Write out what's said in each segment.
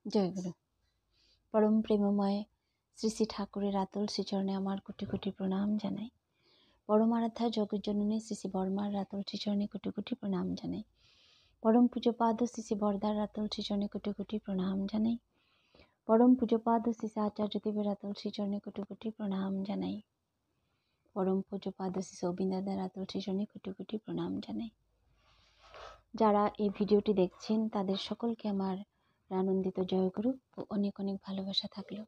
জয়গুরু। পরম প্রেমময় শ্রী শ্রী ঠাকুরের আতল শ্রীচরণে আমার কোটি কোটি প্রণাম জানাই। পরমারাধ্যা জগজ্জননী শ্রী শ্রী বর্মার আতল শ্রীচরণে কোটি কোটি প্রণাম জানাই। পরম পূজ্যপাদ শ্রী শ্রী বরদার আতল শ্রীচরণে কোটি কোটি প্রণাম জানাই। পরম পূজ্যপাদ শ্রী শ্রী আচার্যদেবের আতল শ্রীচরণে কোটি কোটি প্রণাম জানাই। পরম পূজ্যপাদ শ্রী সৌবিন্দাদার আতল শ্রীচরণে কোটি কোটি প্রণাম জানাই। যারা এই ভিডিওটি দেখছেন তাদের সকলকে আমার আনন্দিত জয়গুরু ও অনেক অনেক ভালোবাসা থাকলো।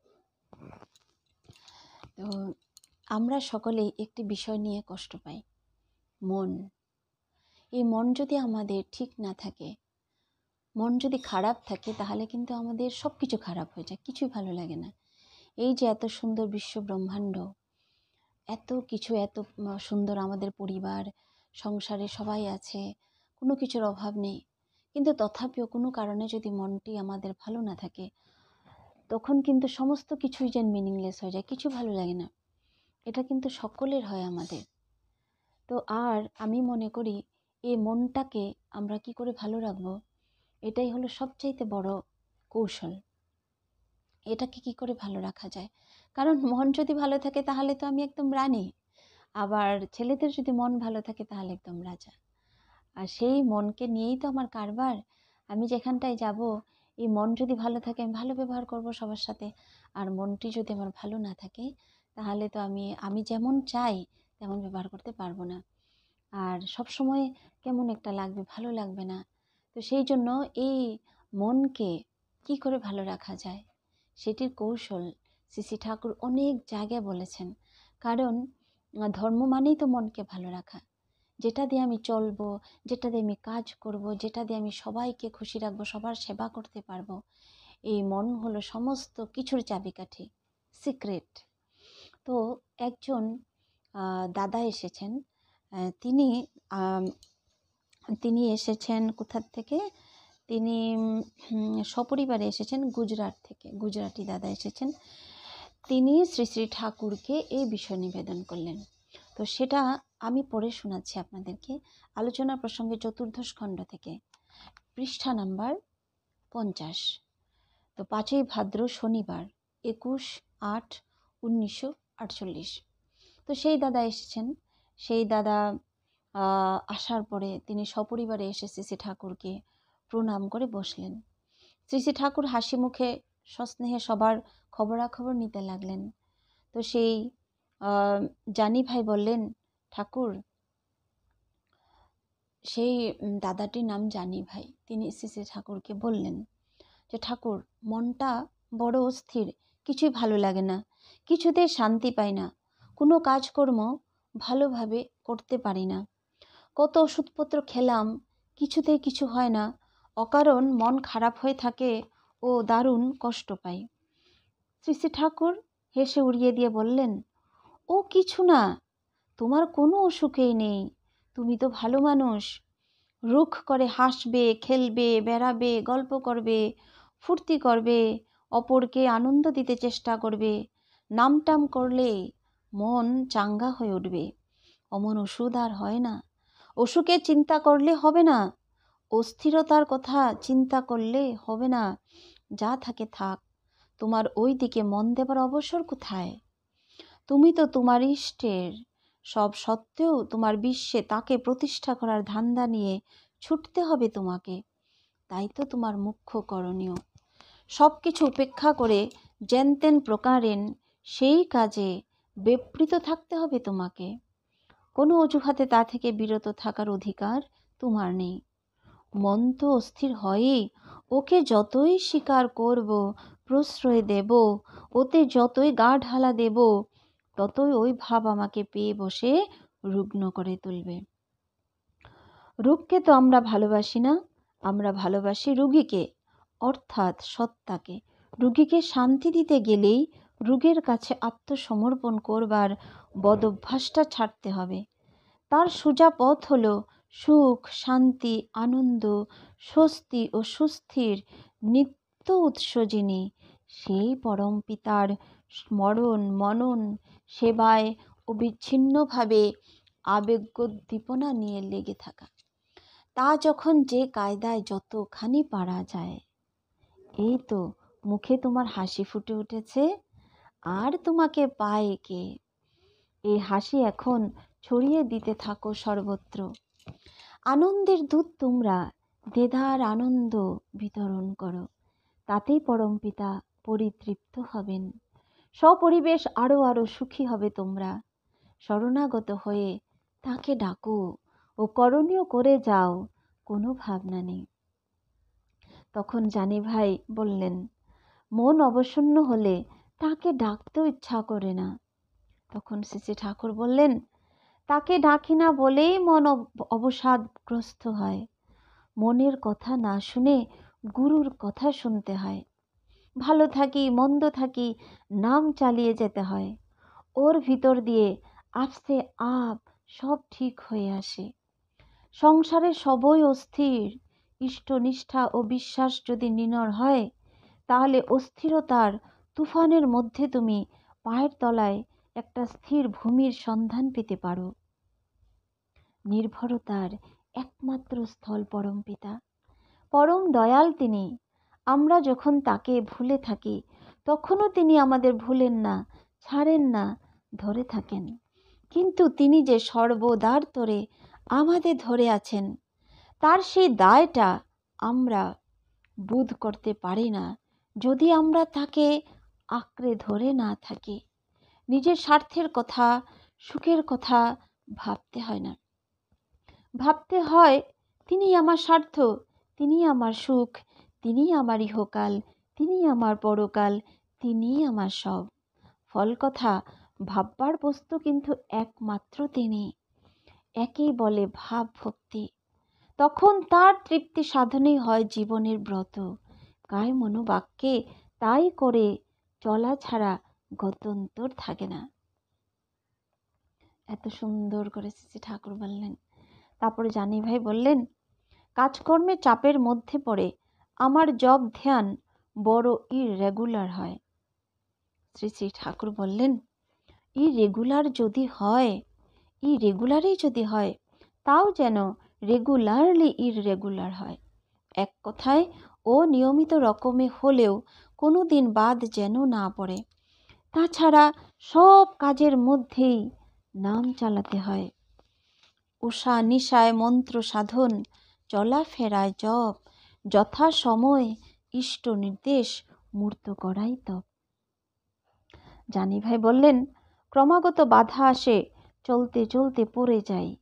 তো আমরা সকলেই একটি বিষয় নিয়ে কষ্ট পাই, মন। এই মন যদি আমাদের ঠিক না থাকে, মন যদি খারাপ থাকে, তাহলে কিন্তু আমাদের সব কিছু খারাপ হয়ে যায়, কিছুই ভালো লাগে না। এই যে এত সুন্দর বিশ্ব ব্রহ্মাণ্ড, এত কিছু, এত সুন্দর আমাদের পরিবার, সংসারে সবাই আছে, কোনো কিছুর অভাব নেই, কিন্তু তথাপিও কোনো কারণে যদি মনটি আমাদের ভালো না থাকে, তখন কিন্তু সমস্ত কিছুই যেন মিনিংলেস হয়ে যায়, কিছু ভালো লাগে না। এটা কিন্তু সকলের হয় আমাদের। তো আর আমি মনে করি এই মনটাকে আমরা কি করে ভালো রাখবো, এটাই হলো সবচাইতে বড় কৌশল। এটাকে কি করে ভালো রাখা যায়, কারণ মন যদি ভালো থাকে তাহলে তো আমি একদম রানী, আবার ছেলেদের যদি মন ভালো থাকে তাহলে একদম রাজা। আর সেই মনকে নিয়েই তো আমার কারবার। আমি যেখানটায় যাব, এই মন যদি ভালো থাকে আমি ভালো ব্যবহার করব সবার সাথে, আর মনটি যদি আমার ভালো না থাকে তাহলে তো আমি যেমন চাই তেমন ব্যবহার করতে পারবো না, আর সব সময় কেমন একটা লাগবে, ভালো লাগবে না। তো সেই জন্য এই মনকে কি করে ভালো রাখা যায় সেটির কৌশল শ্রী শ্রী ঠাকুর অনেক জায়গায় বলেছেন। কারণ ধর্ম মানেই তো মনকে ভালো রাখা, যেটা দিয়ে আমি চলবো, যেটা দিয়ে আমি কাজ করব, যেটা দিয়ে আমি সবাইকে খুশি রাখবো, সবার সেবা করতে পারবো। এই মন হলো সমস্ত কিছুর চাবিকাঠি, সিক্রেট। তো একজন দাদা এসেছেন, তিনি তিনি এসেছেন কোথার থেকে, তিনি সপরিবারে এসেছেন গুজরাট থেকে, গুজরাটি দাদা এসেছেন। তিনি শ্রী শ্রী ঠাকুরকে এই বিষয় নিবেদন করলেন। তো সেটা আমি পড়ে শোনাচ্ছি আপনাদেরকে। আলোচনা প্রসঙ্গে চতুর্দশ খণ্ড থেকে, পৃষ্ঠা নাম্বার 50। তো 5ই ভাদ্র শনিবার, 21/8/1948। তো সেই দাদা এসেছেন। সেই দাদা আসার পরে তিনি সপরিবারে এসে শ্রী শ্রী ঠাকুরকে প্রণাম করে বসলেন। শ্রী শ্রী ঠাকুর হাসি মুখে সস্নেহে সবার খবরাখবর নিতে লাগলেন। তো সেই জানি ভাই বললেন, ঠাকুর, সেই দাদাটির নাম জানি ভাই, তিনি শ্রী শ্রী ঠাকুরকে বললেন যে, ঠাকুর, মনটা বড় অস্থির, কিছুই ভালো লাগে না, কিছুতেই শান্তি পাই না, কোনো কাজকর্ম ভালোভাবে করতে পারি না, কত ওষুধপত্র খেলাম, কিছুতেই কিছু হয় না, অকারণ মন খারাপ হয়ে থাকে ও দারুণ কষ্ট পাই। শ্রী শ্রী ঠাকুর হেসে উড়িয়ে দিয়ে বললেন, ও কিছু না, তোমার কোনো অসুখেই নেই, তুমি তো ভালো মানুষ। রুখ করে হাসবে, খেলবে, বেড়াবে, গল্প করবে, ফুর্তি করবে, অপরকে আনন্দ দিতে চেষ্টা করবে, নামটাম করলে মন চাঙ্গা হয়ে উঠবে। অমন ওষুধ আর হয় না, অসুখের চিন্তা করলে হবে না, অস্থিরতার কথা চিন্তা করলে হবে না, যা থাকে থাক, তোমার ওই দিকে মন দেবার অবসর কোথায়? তুমি তো তোমার ইষ্টের, সব সত্ত্বেও তোমার বিশ্বে তাকে প্রতিষ্ঠা করার ধান্দা নিয়ে ছুটতে হবে তোমাকে, তাই তো তোমার মুখ্য করণীয়। সব কিছু উপেক্ষা করে যেন তেন প্রকারেণ সেই কাজে ব্যাপৃত থাকতে হবে তোমাকে। কোনো অজুহাতে তা থেকে বিরত থাকার অধিকার তোমার নেই। মন তো অস্থির হয়েই, ওকে যতই স্বীকার করব, প্রশ্রয় দেব, ওতে যতই গা ঢালা দেব, ততই ওই ভাব আমাকে পেয়ে বসে রুগ্ন করে তুলবে। রোগকে তো আমরা ভালোবাসি না, আমরা ভালোবাসি রুগীকে, অর্থাৎ সত্তাকে। রুগীকে শান্তি দিতে গেলেই রোগের কাছে আত্মসমর্পণ করবার বদভ্যাসটা ছাড়তে হবে। তার সোজা পথ হলো সুখ, শান্তি, আনন্দ, স্বস্তি ও সুস্থির নিত্য উৎস যিনি, সেই পরম পিতার স্মরণ, মনন, সেবায় অবিচ্ছিন্নভাবে আবেগোদ্দীপনা নিয়ে লেগে থাকা। তা যখন যে কায়দায় যতখানি পারা যায়, এই তো মুখে তোমার হাসি ফুটে উঠেছে, আর তোমাকে পায় কে? এই হাসি এখন ছড়িয়ে দিতে থাকো সর্বত্র। আনন্দের দূত তোমরা, দেদার আনন্দ বিতরণ করো, তাতেই পরমপিতা পরিতৃপ্ত হবেন। সপরিবেশ আরো আরো সুখী হবে তোমরা। শরণাগত হয়ে তাকে ডাকো ও করণীয় করে যাও, কোনো ভাবনা নেই। তখন জানি ভাই বললেন, মন অবসন্ন হলে তাকে ডাকতেও ইচ্ছা করে না। তখন শ্রী ঠাকুর বললেন, তাকে ডাকি না বলেই মন অবসাদগ্রস্ত হয়। মনের কথা না শুনে গুরুর কথা শুনতে হয়। ভালো থাকি মন্দ থাকি নাম চালিয়ে যেতে হয়। ওর ভিতর দিয়ে আপসে আপ সব ঠিক হয়ে আসে। সংসারে সবই অস্থির। ইষ্টনিষ্ঠা ও বিশ্বাস যদি নির্ভর হয়, তাহলে অস্থিরতার তুফানের মধ্যে তুমি পায়ের তলায় একটা স্থির ভূমির সন্ধান পেতে পারো। নির্ভরতার একমাত্র স্থল পরমপিতা, পরম দয়াল তিনি। আমরা যখন তাকে ভুলে থাকি, তখনও তিনি আমাদের ভুলেন না, ছাড়েন না, ধরে থাকেন। কিন্তু তিনি যে সর্বদার তরে আমাদের ধরে আছেন, তার সেই দায়টা আমরা বোধ করতে পারি না যদি আমরা তাকে আঁকড়ে ধরে না থাকি। নিজের স্বার্থের কথা, সুখের কথা ভাবতে হয় না। ভাবতে হয় তিনি আমার স্বার্থ, তিনি আমার সুখ, তিনি আমার ইহকাল, তিনি আমার পরকাল, তিনি আমার সব। ফল কথা ভাববার বস্তু কিন্তু একমাত্র তিনি। একেই বলে ভাব ভক্তি। তখন তার তৃপ্তি সাধনেই হয় জীবনের ব্রত। কায় মনোবাক্যে তাই করে চলা ছাড়া গত্যন্তর থাকে না। এত সুন্দর করে শ্রী ঠাকুর বললেন। তারপরে জানি ভাই বললেন, কাজকর্মে চাপের মধ্যে পড়ে আমার জপ ধ্যান বড় ইরেগুলার হয়। শ্রী শ্রী ঠাকুর বললেন, ইরেগুলারই যদি হয়, তাও যেন রেগুলারলি ইরেগুলার হয়। এক কথায় ও নিয়মিত রকমে হলেও কোনো দিন বাদ যেন না পড়ে। তাছাড়া সব কাজের মধ্যেই নাম চালাতে হয়। উষা নিশায় মন্ত্র সাধন, চলাফেরায় জপ, যথা সময় ইষ্ট নির্দেশ মূর্ত করাই তপ। জানি ভাই বললেন, ক্রমাগত বাধা আসে, চলতে চলতে পড়ে যাই।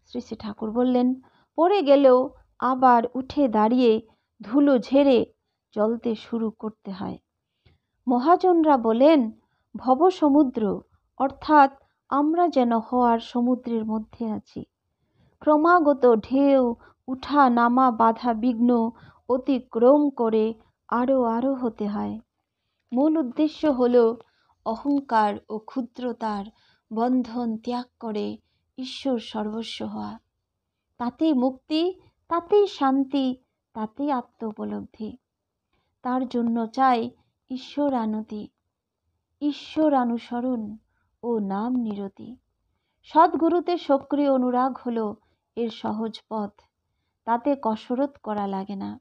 শ্রী শ্রী ঠাকুর বললেন, পড়ে গেলেও আবার উঠে দাঁড়িয়ে ধুলো ঝেড়ে চলতে শুরু করতে হয়। মহাজনরা বলেন, ভবসমুদ্র, অর্থাৎ আমরা যেন হওয়ার সমুদ্রের মধ্যে আছি। ক্রমাগত ঢেউ উঠা নামা বাধা বিঘ্ন অতিক্রম করে আরো আরো হতে হয়। মূল উদ্দেশ্য হলো অহংকার ও ক্ষুদ্রতার বন্ধন ত্যাগ করে ঈশ্বর সর্বস্ব হওয়া। তাতেই মুক্তি, তাতেই শান্তি, তাতেই আত্ম উপলব্ধি। তার জন্য চাই ঈশ্বর আনতি, ঈশ্বর অনুসরণ ও নাম নিরতি। সদ্গুরুতে সক্রিয় অনুরাগ হলো এর সহজ পথ। তাতে কসরত করা লাগে না।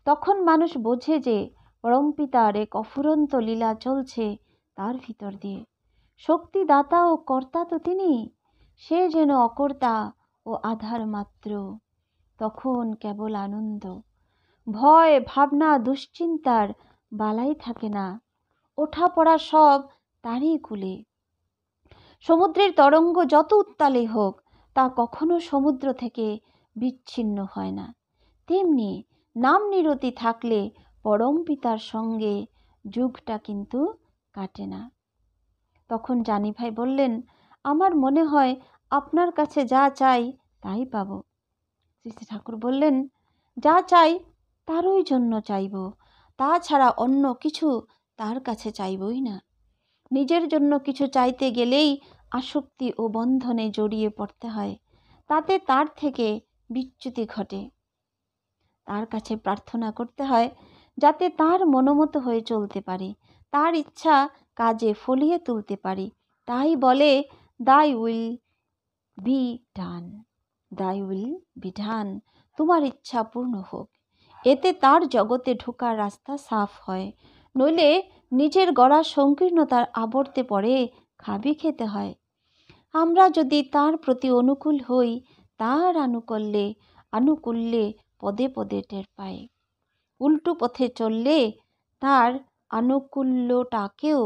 তখন মানুষ বোঝে যে পরমপিতার এক অফুরন্ত লীলা চলছে তার ভিতর দিয়ে। শক্তিদাতা ও কর্তা তো তিনি, সে যেন অকর্তা ও আধার মাত্র। তখন কেবল আনন্দ, ভয় ভাবনা দুশ্চিন্তার বালাই থাকে না। ওঠা পড়া সব তারই কুলে। সমুদ্রের তরঙ্গ যত উত্তালে হোক, তা কখনো সমুদ্র থেকে বিচ্ছিন্ন হয় না। তেমনি নাম নিরতি থাকলে পরম পিতার সঙ্গে যুগটা কিন্তু কাটে না। তখন জানি ভাই বললেন, আমার মনে হয় আপনার কাছে যা চাই তাই পাব। শ্রী শ্রী ঠাকুর বললেন, যা চাই তারই জন্য চাইব, তাছাড়া অন্য কিছু তার কাছে চাইবই না। নিজের জন্য কিছু চাইতে গেলেই আসক্তি ও বন্ধনে জড়িয়ে পড়তে হয়। তাতে তার থেকে বিচ্যুতি ঘটে। তার কাছে প্রার্থনা করতে হয় যাতে তার মনোমতো হয়ে চলতে পারি, তার ইচ্ছা কাজে ফলিয়ে তুলতে পারি। তাই বলে, দাই উইল বি ডান, দাই উইল বি ডান, তোমার ইচ্ছা পূর্ণ হোক। এতে তার জগতে ঢোকার রাস্তা সাফ হয়, নইলে নিজের গড়া সংকীর্ণতার আবর্তে পড়ে খাবি খেতে হয়। আমরা যদি তার প্রতি অনুকূল হই, তার আনুকূল্যে পদে পদে টের পাই। উল্টো পথে চললে তার আনুকূল্যটাকেও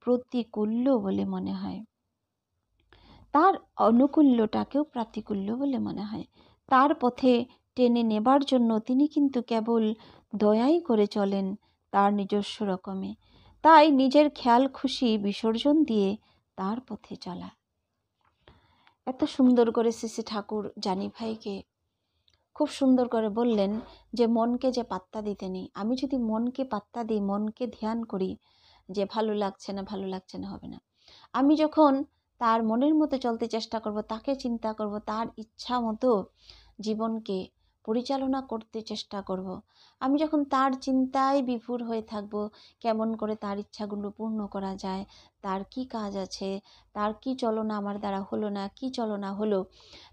প্রতিকূল্য বলে মনে হয়। তার পথে টেনে নেবার জন্য তিনি কিন্তু কেবল দয়াই করে চলেন তার নিজস্ব রকমে। তাই নিজের খেয়াল খুশি বিসর্জন দিয়ে তার পথে চলা। এত সুন্দর করে শ্রী ঠাকুর জানি ভাইকে খুব সুন্দর করে বললেন যে মনকে যে পাত্তা দিতে নেই। আমি যদি মনকে পাত্তা দিই, মনকে ধ্যান করি যে ভালো লাগছে না হবে না। আমি যখন তার মনের মতো চলতে চেষ্টা করব, তাকে চিন্তা করব, তার ইচ্ছা মতো জীবনকে পরিচালনা করতে চেষ্টা করব, আমি যখন তার চিন্তায় বিভোর হয়ে থাকব, কেমন করে তার ইচ্ছাগুলো পূর্ণ করা যায়, তার কি কাজ আছে, তার কি চলনা আমার দ্বারা হলো না, কি চলনা হলো,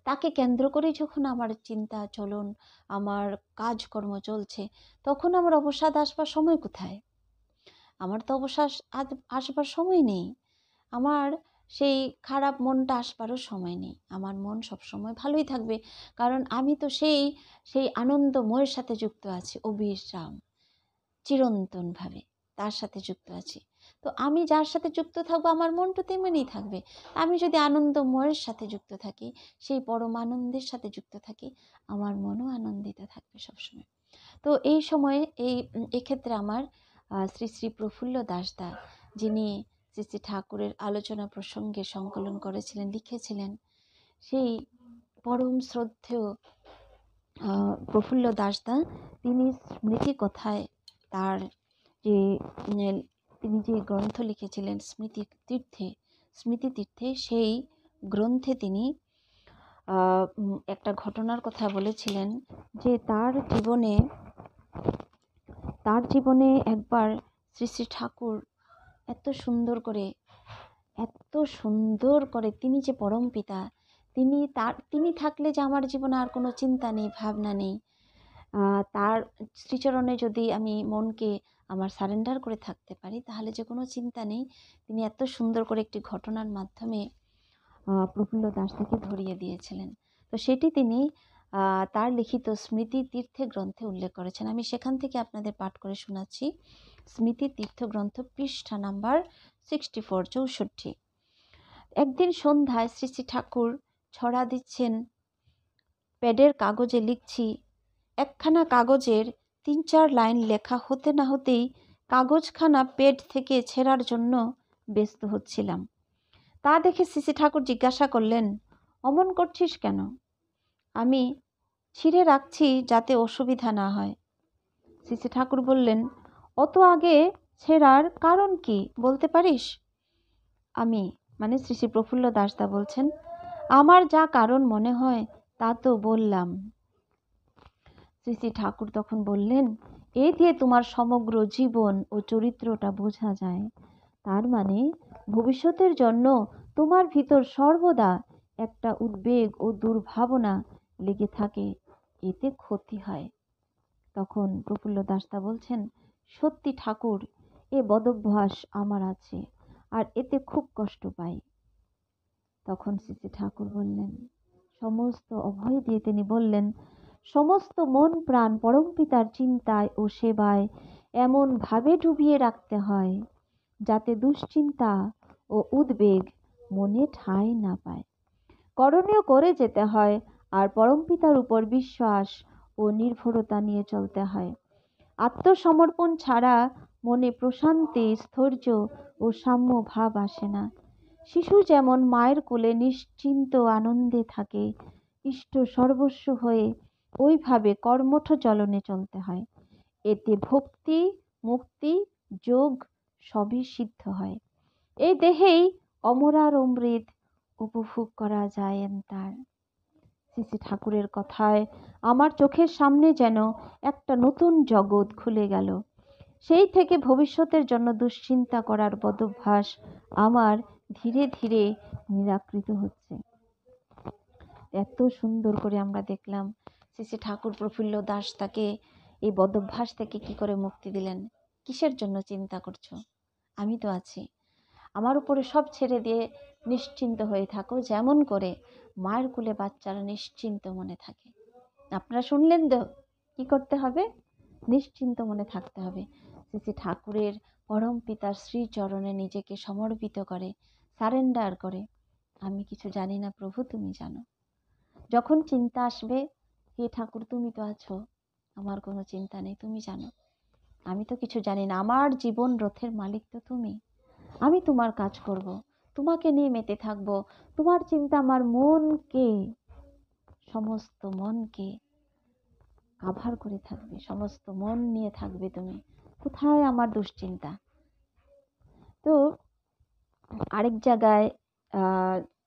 তাকে কেন্দ্র করে যখন আমার চিন্তা চলন, আমার কাজকর্ম চলছে, তখন আমার অবসাদ আসবার সময় কোথায়? আমার তো অবসাদ আসবার সময় নেই। আমার সেই খারাপ মনটা আসবারও সময় নেই। আমার মন সবসময় ভালোই থাকবে, কারণ আমি তো সেই আনন্দময়ের সাথে যুক্ত আছি, অবিরাম চিরন্তনভাবে তার সাথে যুক্ত আছি। তো আমি যার সাথে যুক্ত থাকবো, আমার মনটা তেমনই থাকবে। আমি যদি আনন্দময়ের সাথে যুক্ত থাকি, সেই পরম আনন্দের সাথে যুক্ত থাকি, আমার মনও আনন্দিত থাকবে সবসময়। তো এই সময়ে এক্ষেত্রে আমার শ্রী শ্রী প্রফুল্ল দাসদা, যিনি শ্রী শ্রী ঠাকুরের আলোচনা প্রসঙ্গে সংকলন করেছিলেন, লিখেছিলেন, সেই পরম শ্রদ্ধেয় প্রফুল্ল দাসদা, তিনি স্মৃতি কথায় তার তিনি যে গ্রন্থ লিখেছিলেন স্মৃতি তীর্থে, সেই গ্রন্থে তিনি একটা ঘটনার কথা বলেছিলেন যে তার জীবনে একবার শ্রী শ্রী ঠাকুর এত সুন্দর করে তিনি যে পরম পিতা, তিনি থাকলে যে আমার জীবনে আর কোনো চিন্তা নেই, ভাবনা নেই, তার শ্রীচরণে যদি আমি মনকে আমার সারেন্ডার করে থাকতে পারি, তাহলে যে কোনো চিন্তা নেই। তিনি এত সুন্দর করে একটি ঘটনার মাধ্যমে প্রফুল্ল দাসদাকে ধরিয়ে দিয়েছিলেন। তো সেটি তিনি তার লিখিত স্মৃতি তীর্থে গ্রন্থে উল্লেখ করেছেন। আমি সেখান থেকে আপনাদের পাঠ করে শোনাচ্ছি। স্মৃতি তীর্থ গ্রন্থ, পৃষ্ঠা নাম্বার 64। একদিন সন্ধ্যায় শ্রী শ্রী ঠাকুর ছড়া দিচ্ছেন, প্যাডের কাগজে লিখছি। একখানা কাগজের 3-4 লাইন লেখা হতে না হতেই কাগজখানা পেড থেকে ছেঁড়ার জন্য ব্যস্ত হচ্ছিলাম। তা দেখে শ্রী শ্রী ঠাকুর জিজ্ঞাসা করলেন, অমন করছিস কেন? আমি ছিঁড়ে রাখছি যাতে অসুবিধা না হয়। শ্রী শ্রী ঠাকুর বললেন, অত আগে ছেঁড়ার কারণ কি বলতে পারিস? আমি শ্রী শ্রী প্রফুল্ল দাসদা বলছেন, আমার যা কারণ মনে হয় তা তো বললাম। শ্রী শ্রী ঠাকুর তখন বললেন, এ দিয়ে তোমার সমগ্র জীবন ও চরিত্রটা বোঝা যায়। তার মানে ভবিষ্যতের জন্য তোমার ভিতর সর্বদা একটা উদ্বেগ ও দুর্ভাবনা লেগে থাকে, এতে ক্ষতি হয়। তখন প্রফুল্ল দাসদা বলছেন, সত্যি ঠাকুর, এ বদভ্যাস আমার আছে, আর এতে খুব কষ্ট পাই। তখন শ্রী শ্রী ঠাকুর বললেন, সমস্ত অভয় দিয়ে তিনি বললেন, সমস্ত মন প্রাণ পরমপিতার চিন্তায় ও সেবায় এমন ভাবে ডুবিয়ে রাখতে হয় যাতে দুশ্চিন্তা ও উদ্বেগ মনে ঠাঁই না পায়। করণীয় করে যেতে হয়, আর পরমপিতার উপর বিশ্বাস ও নির্ভরতা নিয়ে চলতে হয়। আত্মসমর্পণ ছাড়া মনে প্রশান্তি, স্থৈর্য ও সাম্য ভাব আসে না। শিশু যেমন মায়ের কোলে নিশ্চিন্ত আনন্দে থাকে, ইষ্ট সর্বস্ব হয়ে ওইভাবে কর্মঠ চলনে চলতে হয়। এতে ভক্তি, মুক্তি, যোগ সবই সিদ্ধ হয়। এই দেহেই অমরার অমৃত উপভোগ করা যায়। তার শ্রী শ্রী ঠাকুরের কথায় আমার চোখের সামনে যেন একটা নতুন জগৎ খুলে গেল। সেই থেকে ভবিষ্যতের জন্য দুশ্চিন্তা করার বদভ্যাস আমার ধীরে ধীরে নিরাকৃত হচ্ছে। এত সুন্দর করে আমরা দেখলাম শ্রী শ্রী ঠাকুর প্রফুল্ল দাস তাকে এই বদভ্যাস থেকে কি করে মুক্তি দিলেন? কিসের জন্য চিন্তা করছো? আমি তো আছি। আমার উপরে সব ছেড়ে দিয়ে নিশ্চিন্ত হয়ে থাকো, যেমন করে মায়ের কোলে বাচ্চারা নিশ্চিন্ত মনে থাকে। আপনারা শুনলেন তো কি করতে হবে? নিশ্চিন্ত মনে থাকতে হবে। শ্রী ঠাকুরের পরম পিতার শ্রীচরণে নিজেকে সমর্পিত করে, সারেন্ডার করে, আমি কিছু জানি না প্রভু, তুমি জানো। যখন চিন্তা আসবে, হে ঠাকুর তুমি তো আছো, আমার কোনো চিন্তা নেই, তুমি জানো, আমি তো কিছু জানি না, আমার জীবন রথের মালিক তো তুমি, আমি তোমার কাজ করব, তোমাকে নিয়ে মেতে থাকবো। তোমার চিন্তা আমার মনকে, সমস্ত মনকে কাভার করে থাকবে, সমস্ত মন নিয়ে থাকবে তুমি। কোথায় আমার দুশ্চিন্তা? তো আরেক জায়গায়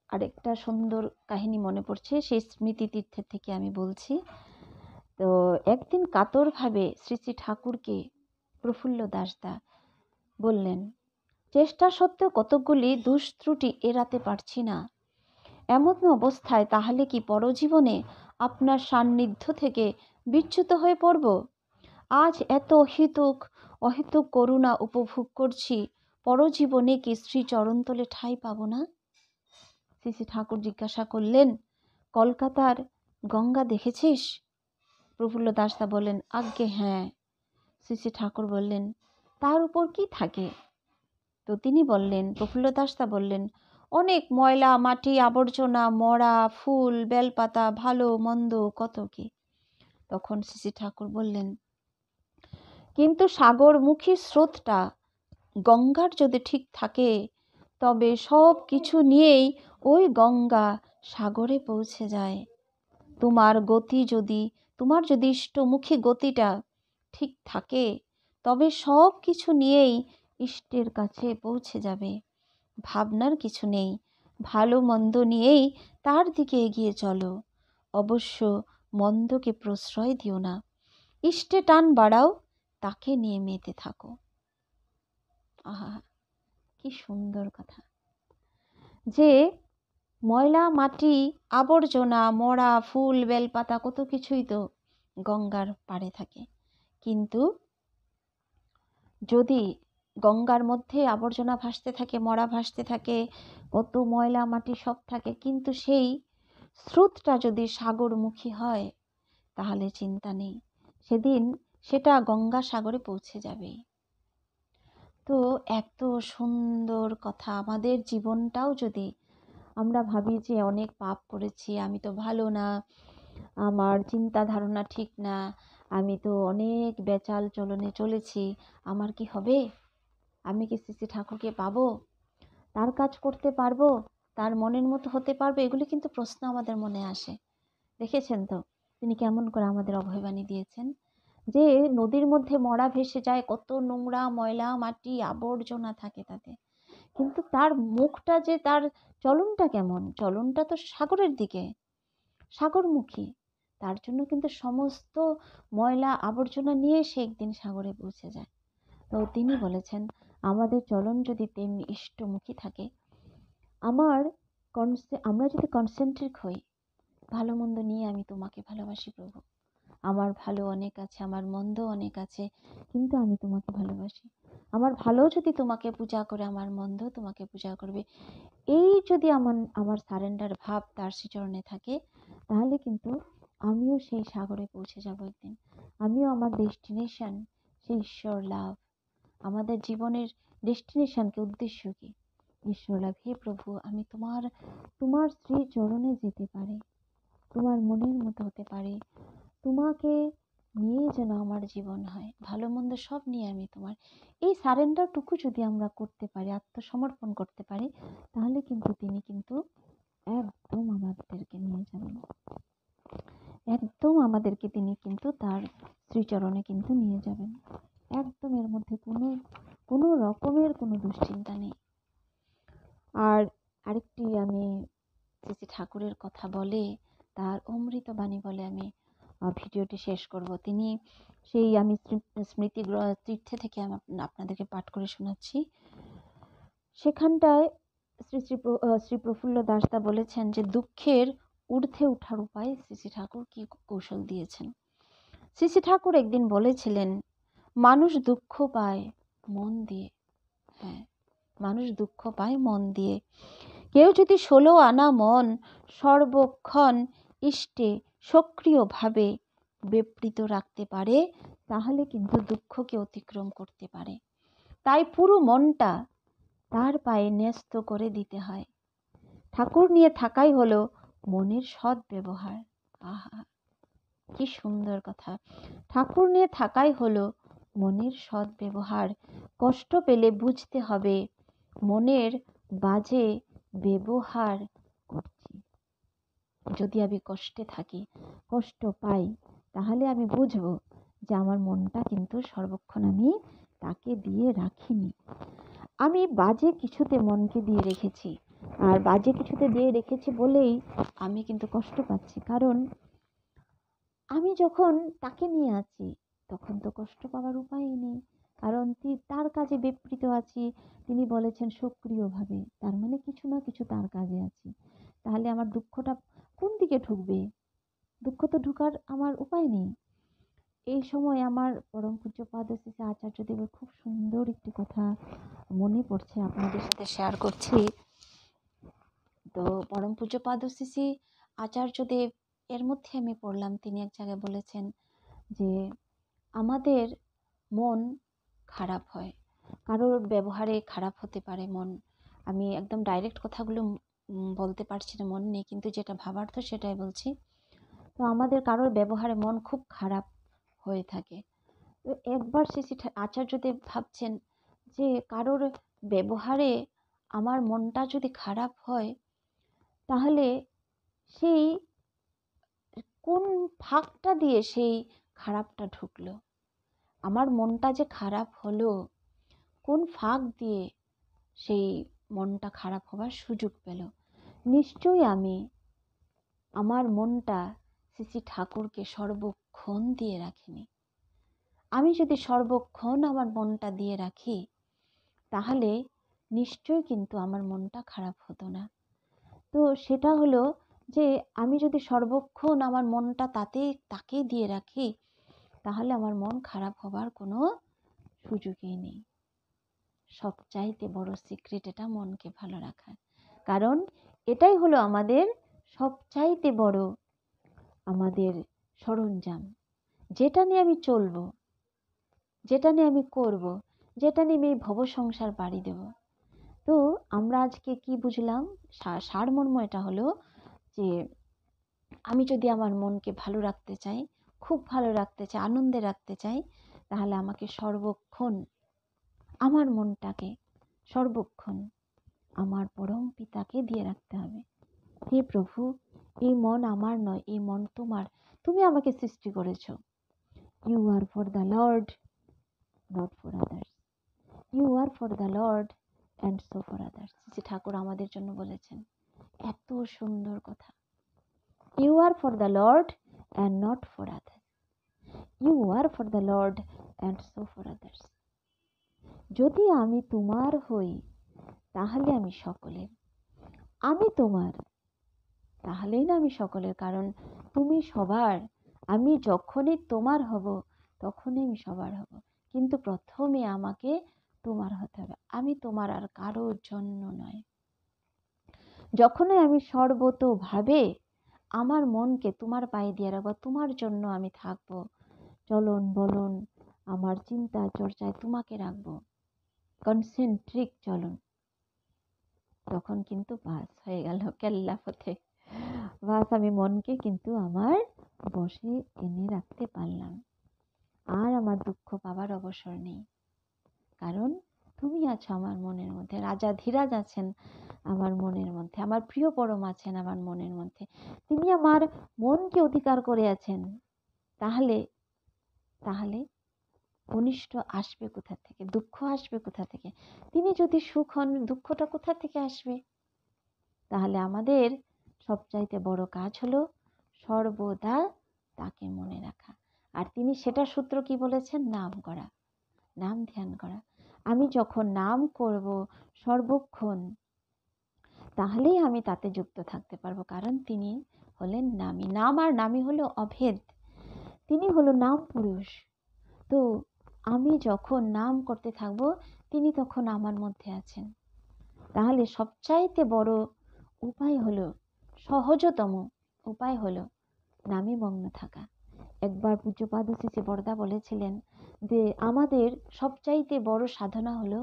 আরেকটা সুন্দর কাহিনী মনে পড়ছে, সেই স্মৃতি তীর্থের থেকে আমি বলছি। তো একদিন কাতরভাবে শ্রী শ্রী ঠাকুরকে প্রফুল্ল দাসদা বললেন, চেষ্টা সত্ত্বেও কতকগুলি দুষ্ত্রুটি এড়াতে পারছি না। এমন অবস্থায় তাহলে কি পরজীবনে আপনার সান্নিধ্য থেকে বিচ্যুত হয়ে পড়ব? আজ এত অহেতুক করুণা উপভোগ করছি, পরজীবনে কি শ্রী চরণতলে ঠাঁই পাব না? শ্রী শ্রী ঠাকুর জিজ্ঞাসা করলেন, কলকাতার গঙ্গা দেখেছিস? প্রফুল্ল দাসদা বললেন, আজ্ঞে হ্যাঁ। শ্রী শ্রী ঠাকুর বললেন, তার উপর কি থাকে? তো তিনি বললেন, প্রফুল্ল দাসদা বললেন, অনেক ময়লা, মাটি, আবর্জনা, মরা ফুল, বেলপাতা, ভালো মন্দ কত কি। তখন শ্রী শ্রী ঠাকুর বললেন, কিন্তু সাগরমুখী স্রোতটা গঙ্গার যদি ঠিক থাকে, তবে সব কিছু নিয়েই ওই গঙ্গা সাগরে পৌঁছে যায়। তোমার যদি ইষ্টমুখী গতিটা ঠিক থাকে, তবে সব কিছু নিয়েই ইষ্টের কাছে পৌঁছে যাবে। ভাবনার কিছু নেই, ভালো মন্দ নিয়েই তার দিকে এগিয়ে চলো। অবশ্য মন্দকে প্রশ্রয় দিও না, ইষ্টে টান বাড়াও, তাকে নিয়ে মেতে থাকো। আহা, কি সুন্দর কথা! যে ময়লা, মাটি, আবর্জনা, মরা ফুল, বেলপাতা কত কিছুই তো গঙ্গার পাড়ে থাকে, কিন্তু যদি গঙ্গার মধ্যে আবর্জনা ভাসতে থাকে, মরা ভাসতে থাকে, কত ময়লা মাটি সব থাকে, কিন্তু সেই স্রোতটা যদি সাগরমুখী হয়, তাহলে চিন্তা নেই, সেদিন সেটা গঙ্গা সাগরে পৌঁছে যাবে। তো এত সুন্দর কথা! আমাদের জীবনটাও যদি আমরা ভাবি যে অনেক পাপ করেছি, আমি তো ভালো না, আমার চিন্তা ধারণা ঠিক না, আমি তো অনেক বেচাল চলনে চলেছি, আমার কি হবে? আমি কি শ্রী শ্রী ঠাকুরকে পাবো? তার কাজ করতে পারবো? তার মনের মতো হতে পারবে? এগুলি কিন্তু প্রশ্ন আমাদের মনে আসে। দেখেছেন তো তিনি কেমন করে আমাদের অভয়বাণী দিয়েছেন, যে নদীর মধ্যে মরা ভেসে যায়, কত নোংরা ময়লা মাটি আবর্জনা থাকে তাতে, কিন্তু তার মুখটা যে, তার চলনটা কেমন, চলনটা তো সাগরের দিকে, সাগরমুখী। তার জন্য কিন্তু সমস্ত ময়লা আবর্জনা নিয়ে সে একদিন সাগরে পৌঁছে যায়। তো তিনি বলেছেন, আমাদের চলন যদি তেমনি ইষ্টমুখী থাকে, আমরা যদি কনসেন্ট্রিক হই, ভালো মন্দ নিয়ে আমি তোমাকে ভালোবাসি প্রভু, আমার ভালো অনেক আছে, আমার মন্দ অনেক আছে, কিন্তু আমি তোমাকে ভালোবাসি, আমার ভালো যদি তোমাকে পূজা করে, আমার মন্দ তোমাকে পূজা করবে, এই যদি আমার সারেন্ডার ভাব তার শ্রীচরণে থাকে, তাহলে কিন্তু আমিও সেই সাগরে পৌঁছে যাব একদিন, আমিও আমার ডেস্টিনেশন সেই ঈশ্বর লাভ। আমাদের জীবনের ডেস্টিনেশনকে উদ্দেশ্য কি? ঈশ্বর লাভ। হে প্রভু, আমি তোমার শ্রীচরণে যেতে পারি, তোমার মনের মতো হতে পারি, তোমাকে নিয়ে যেন আমার জীবন হয়, ভালো মন্দ সব নিয়ে আমি তোমার, এই সারেন্ডারটুকু যদি আমরা করতে পারি, আত্মসমর্পণ করতে পারি, তাহলে কিন্তু তিনি কিন্তু একদম আমাদেরকে নিয়ে যাবেন, একদম আমাদেরকে তিনি কিন্তু তার শ্রীচরণে কিন্তু নিয়ে যাবেন, একদম। এর মধ্যে কোনো রকমের কোনো দুশ্চিন্তা নেই। আর আরেকটি আমি শ্রী শ্রী ঠাকুরের কথা বলে, তার অমৃত বাণী বলে আমি ভিডিওটি শেষ করব। তিনি আমি স্মৃতি তীর্থে থেকে আমি আপনাদেরকে পাঠ করে শোনাচ্ছি। সেখানটায় শ্রী প্রফুল্ল দাসদা বলেছেন যে দুঃখের ঊর্ধ্বে ওঠার উপায় শ্রী শ্রী ঠাকুর কি কৌশল দিয়েছেন। শ্রী শ্রী ঠাকুর একদিন বলেছিলেন, মানুষ দুঃখ পায় মন দিয়ে। হ্যাঁ, মানুষ দুঃখ পায় মন দিয়ে। কেউ যদি 16 আনা মন সর্বক্ষণ ইষ্টে সক্রিয়ভাবে বিবৃত রাখতে পারে, তাহলে কিন্তু দুঃখকে অতিক্রম করতে পারে। তাই পুরো মনটা তার পায়ে ন্যস্ত করে দিতে হয়। ঠাকুর নিয়ে থাকাই হলো মনের সৎ ব্যবহার। আহা, কি সুন্দর কথা! ঠাকুর নিয়ে থাকাই হলো মনের সৎ ব্যবহার। কষ্ট পেলে বুঝতে হবে মনের বাজে ব্যবহার করছি। যদি আমি কষ্টে থাকি, কষ্ট পাই, তাহলে আমি বুঝবো যে আমার মনটা কিন্তু সর্বক্ষণ আমি তাকে দিয়ে রাখিনি। আমি বাজে কিছুতে মনকে দিয়ে রেখেছি, আর বাজে কিছুতে দিয়ে রেখেছি বলেই আমি কিন্তু কষ্ট পাচ্ছি। কারণ আমি যখন তাকে নিয়ে আছি, তখন তো কষ্ট পাওয়ার উপায়ই নেই। কারণ তার কাজে বিবৃত আছি। তিনি বলেছেন সক্রিয়ভাবে, তার মানে কিছু না কিছু তার কাজে আছি। তাহলে আমার দুঃখটা কোন দিকে ঢুকবে? দুঃখ তো ঢুকার আমার উপায় নেই। এই সময় আমার পরম পূজ্যপাদ শ্রী আচার্যদেবের খুব সুন্দর একটি কথা মনে পড়ছে, আপনাদের সাথে শেয়ার করছি। তো পরম পূজ্যপাদ শ্রী আচার্যদেব, এর মধ্যে আমি পড়লাম, তিনি এক জায়গায় বলেছেন যে আমাদের মন খারাপ হয়, কারোর ব্যবহারে খারাপ হতে পারে মন। আমি একদম ডাইরেক্ট কথাগুলো বলতে পারছি না, মন নেই, কিন্তু যেটা ভাবার্থ সেটাই বলছি। তো আমাদের কারোর ব্যবহারে মন খুব খারাপ হয়ে থাকে। তো একবার শ্রী আচার্যদেব ভাবছেন যে কারোর ব্যবহারে আমার মনটা যদি খারাপ হয়, তাহলে সেই কোন ফাঁকটা দিয়ে সেই খারাপটা ঢুকলো, আমার মনটা যে খারাপ হলো, কোন ফাঁক দিয়ে সেই মনটা খারাপ হবার সুযোগ পেল? নিশ্চয়ই আমি আমার মনটা শ্রী শ্রী ঠাকুরকে সর্বক্ষণ দিয়ে রাখিনি। আমি যদি সর্বক্ষণ আমার মনটা দিয়ে রাখি, তাহলে নিশ্চয়ই কিন্তু আমার মনটা খারাপ হতো না। তো সেটা হলো যে আমি যদি সর্বক্ষণ আমার মনটা তাকে দিয়ে রাখি, তাহলে আমার মন খারাপ হবার কোনো সুযোগই নেই। সবচাইতে বড় সিক্রেট এটা, মনকে ভালো রাখার। কারণ এটাই হলো আমাদের সবচাইতে বড় আমাদের সরঞ্জাম, যেটা নিয়ে আমি চলবো, যেটা নিয়ে আমি করব, যেটা নিয়ে আমি এই ভব সংসার পাড়ি দেব। তো আমরা আজকে কি বুঝলাম? সারমর্ম এটা হলো যে আমি যদি আমার মনকে ভালো রাখতে চাই, খুব ভালো রাখতে চাই, আনন্দে রাখতে চাই, তাহলে আমাকে সর্বক্ষণ আমার মনটাকে সর্বক্ষণ আমার পরম পিতাকে দিয়ে রাখতে হবে। হে প্রভু, এই মন আমার নয়, এই মন তোমার, তুমি আমাকে সৃষ্টি করেছো। You are for the lord, not for others. You are for the lord and so for others. Shri Thakur আমাদের জন্য বলেছেন, এত সুন্দর কথা। You are for the lord and not for others. You are for the lord and so for others. যদি আমি তোমার হই, তাহলে আমি সকলের। আমি তোমার, তাহলেই না আমি সকলের। কারণ তুমি সবার। আমি যখনই তোমার হব, তখনই আমি সবার হব। কিন্তু প্রথমে আমাকে তোমার হতে হবে। আমি তোমার আর কারোর জন্য নয়। যখনই আমি সর্বতোভাবে আমার মনকে তোমার পায়ে দিয়ে রাখবো, তোমার জন্য আমি থাকবো, চলন বলন আমার চিন্তা চর্চায় তোমাকে রাখবো, কনসেন্ট্রিক চলন, তখন কিন্তু বাস হয়ে গেল কেল্লা পথে। বাস, আমি মনকে কিন্তু আমার বশে এনে রাখতে পারলাম। আর আমার দুঃখ পাবার অবসর নেই। কারণ তুমি আছো আমার মনের মধ্যে, রাজা ধীরাজ আছেন আমার মনের মধ্যে, আমার প্রিয় পরম আছেন আমার মনের মধ্যে। তিনি আমার মনকে অধিকার করে আছেন। তাহলে তাহলে অনিষ্ট আসবে কোথা থেকে? দুঃখ আসবে কোথা থেকে? তিনি যদি সুখ হন, দুঃখটা কোথা থেকে আসবে? তাহলে আমাদের সবচাইতে বড় কাজ হলো সর্বদা তাকে মনে রাখা। আর তিনি সেটা সূত্র কি বলেছেন? নাম করা, নাম ধ্যান করা। আমি যখন নাম করব সর্বক্ষণ, তাহলেই আমি তাতে যুক্ত থাকতে পারবো। কারণ তিনি হলেন নামী। নাম আর নামী হলো অভেদ। তিনি হলো নাম পুরুষ। তো আমি যখন নাম করতে থাকবো, তিনি তখন আমার মধ্যে আছেন। তাহলে সবচাইতে বড় উপায় হলো, সহজতম উপায় হলো নামে মগ্ন থাকা। একবার পূজ্যপাদ শ্রী বরদা বলেছিলেন যে আমাদের সবচাইতে বড় সাধনা হলো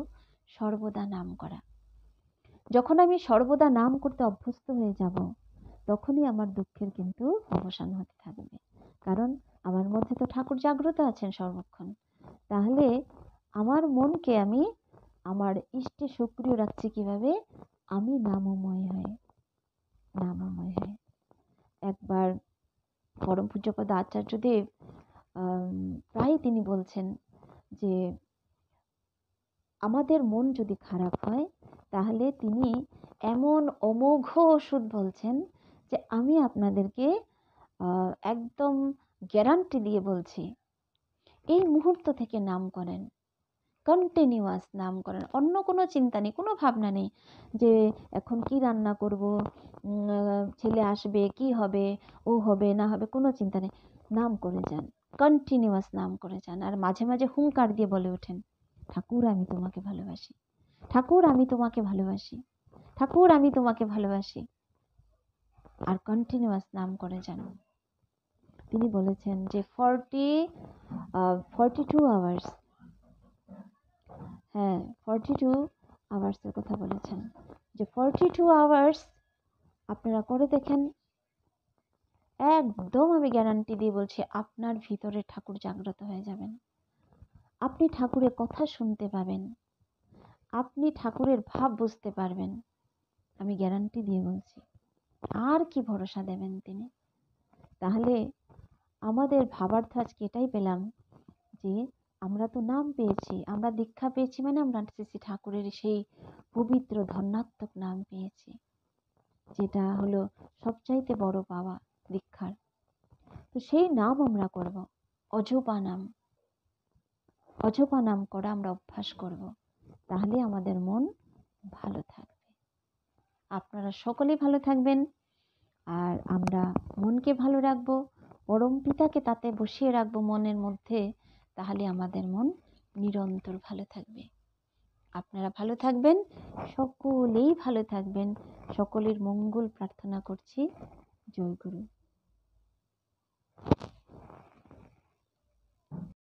সর্বদা নাম করা। যখন আমি সর্বদা নাম করতে অভ্যস্ত হয়ে যাব, তখনই আমার দুঃখের কিন্তু অবসান হতে থাকবে। কারণ আমার মধ্যে তো ঠাকুর জাগ্রত আছেন সর্বক্ষণ। তাহলে আমার মনকে আমি আমার ইষ্টে সক্রিয় রাখছি কিভাবে? আমি নামময় হয়ে। একবার পরম পূজ্যপাদ আচার্যদেব প্রায় তিনি বলছেন যে আমাদের মন যদি খারাপ হয়, তাহলে তিনি এমন অমোঘ ওষুধ বলছেন যে আমি আপনাদেরকে একদম গ্যারান্টি দিয়ে বলছি, এই মুহূর্ত থেকে নাম করেন, কন্টিনিউয়াস নাম করেন। অন্য কোনো চিন্তা নেই, কোনো ভাবনা নেই যে এখন কি রান্না করব, ছেলে আসবে, কি হবে, ও হবে না হবে, কোনো চিন্তা নেই। নাম করে যান, কন্টিনিউয়াস নাম করে যান। আর মাঝে মাঝে হুঙ্কার দিয়ে বলে ওঠেন, ঠাকুর আমি তোমাকে ভালোবাসি, ঠাকুর আমি তোমাকে ভালোবাসি, ঠাকুর আমি তোমাকে ভালোবাসি। আর কন্টিনিউয়াস নাম করে যান। তিনি বলেছেন যে 42 আওয়ার্স, হ্যাঁ 42 আওয়ার্সের কথা বলেছেন, যে 42 আওয়ার্স আপনারা করে দেখেন, একদম আমি গ্যারান্টি দিয়ে বলছি আপনার ভিতরে ঠাকুর জাগ্রত হয়ে যাবেন। আপনি ঠাকুরের কথা শুনতে পাবেন, আপনি ঠাকুরের ভাব বুঝতে পারবেন। আমি গ্যারান্টি দিয়ে বলছি। আর কি ভরসা দেবেন তিনি? তাহলে আমাদের ভাবার্থ আজকে এটাই পেলাম যে আমরা তো নাম পেয়েছি, আমরা দীক্ষা পেয়েছি, মানে আমরা শ্রী ঠাকুরের সেই পবিত্র ধন্যাত্মক নাম পেয়েছি, যেটা হলো সবচাইতে বড় পাওয়া দীক্ষার। তো সেই নাম আমরা করব, অজপা নাম করা আমরা অভ্যাস করব। তাহলে আমাদের মন ভালো থাকবে। আপনারা সকলেই ভালো থাকবেন। আর আমরা মনকে ভালো রাখবো, পরম পিতাকে তাতে বসিয়ে রাখবো মনের মধ্যে। তাহলে আমাদের মন নিরন্তর ভালো থাকবে। আপনারা ভালো থাকবেন, সকলেই ভালো থাকবেন। সকলের মঙ্গল প্রার্থনা করছি। জয় গুরু।